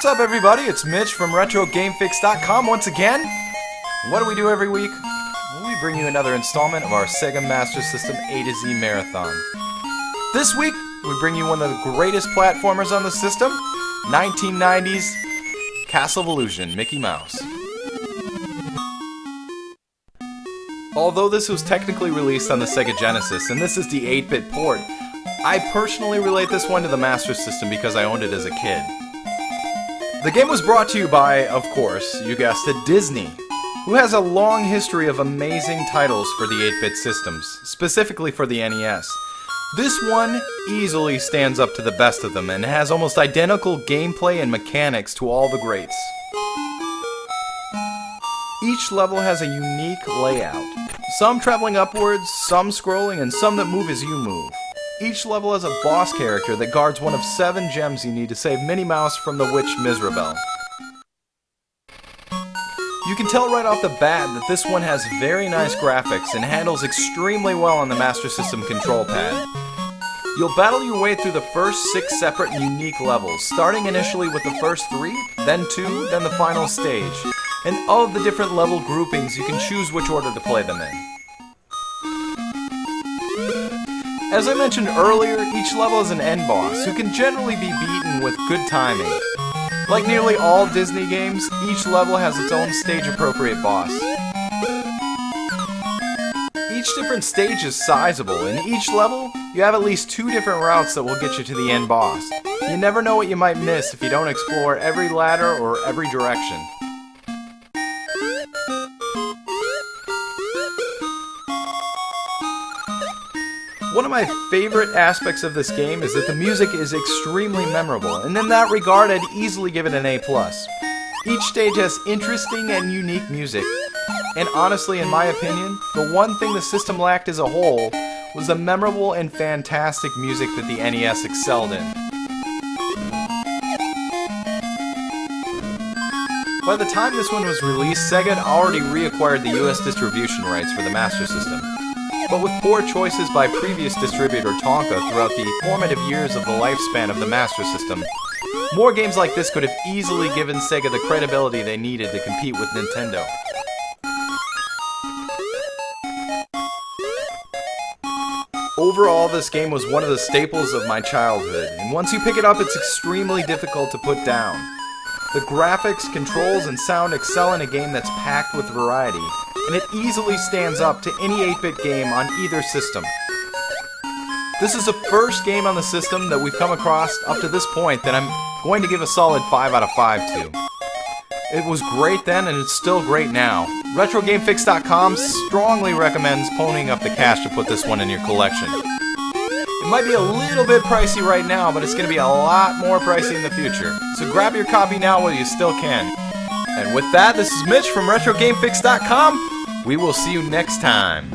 What's up, everybody? It's Mitch from Retrogamefix.com once again. What do we do every week? We bring you another installment of our Sega Master System A to Z Marathon. This week, we bring you one of the greatest platformers on the system, 1990's Castle of Illusion, Mickey Mouse. Although this was technically released on the Sega Genesis, and this is the 8-bit port, I personally relate this one to the Master System because I owned it as a kid. The game was brought to you by, of course, you guessed it, Disney, who has a long history of amazing titles for the 8-bit systems, specifically for the NES. This one easily stands up to the best of them and has almost identical gameplay and mechanics to all the greats. Each level has a unique layout, some traveling upwards, some scrolling, and some that move as you move. Each level has a boss character that guards one of 7 gems you need to save Minnie Mouse from the witch Mizrabel. You can tell right off the bat that this one has very nice graphics and handles extremely well on the Master System control pad. You'll battle your way through the first 6 separate and unique levels, starting initially with the first 3, then 2, then the final stage. And of the different level groupings, you can choose which order to play them in. As I mentioned earlier, each level is an end boss, who can generally be beaten with good timing. Like nearly all Disney games, each level has its own stage-appropriate boss. Each different stage is sizable, and each level, you have at least 2 different routes that will get you to the end boss. You never know what you might miss if you don't explore every ladder or every direction. One of my favorite aspects of this game is that the music is extremely memorable, and in that regard I'd easily give it an A+. Each stage has interesting and unique music, and honestly, in my opinion, the one thing the system lacked as a whole was the memorable and fantastic music that the NES excelled in. By the time this one was released, Sega had already reacquired the US distribution rights for the Master System. But with poor choices by previous distributor Tonka throughout the formative years of the lifespan of the Master System, more games like this could have easily given Sega the credibility they needed to compete with Nintendo. Overall, this game was one of the staples of my childhood, and once you pick it up, it's extremely difficult to put down. The graphics, controls, and sound excel in a game that's packed with variety, and it easily stands up to any 8-bit game on either system. This is the first game on the system that we've come across up to this point that I'm going to give a solid 5 out of 5 to. It was great then, and it's still great now. Retrogamefix.com strongly recommends ponying up the cash to put this one in your collection. It might be a little bit pricey right now, but it's going to be a lot more pricey in the future. So grab your copy now while you still can. And with that, this is Mitch from Retrogamefix.com. We will see you next time.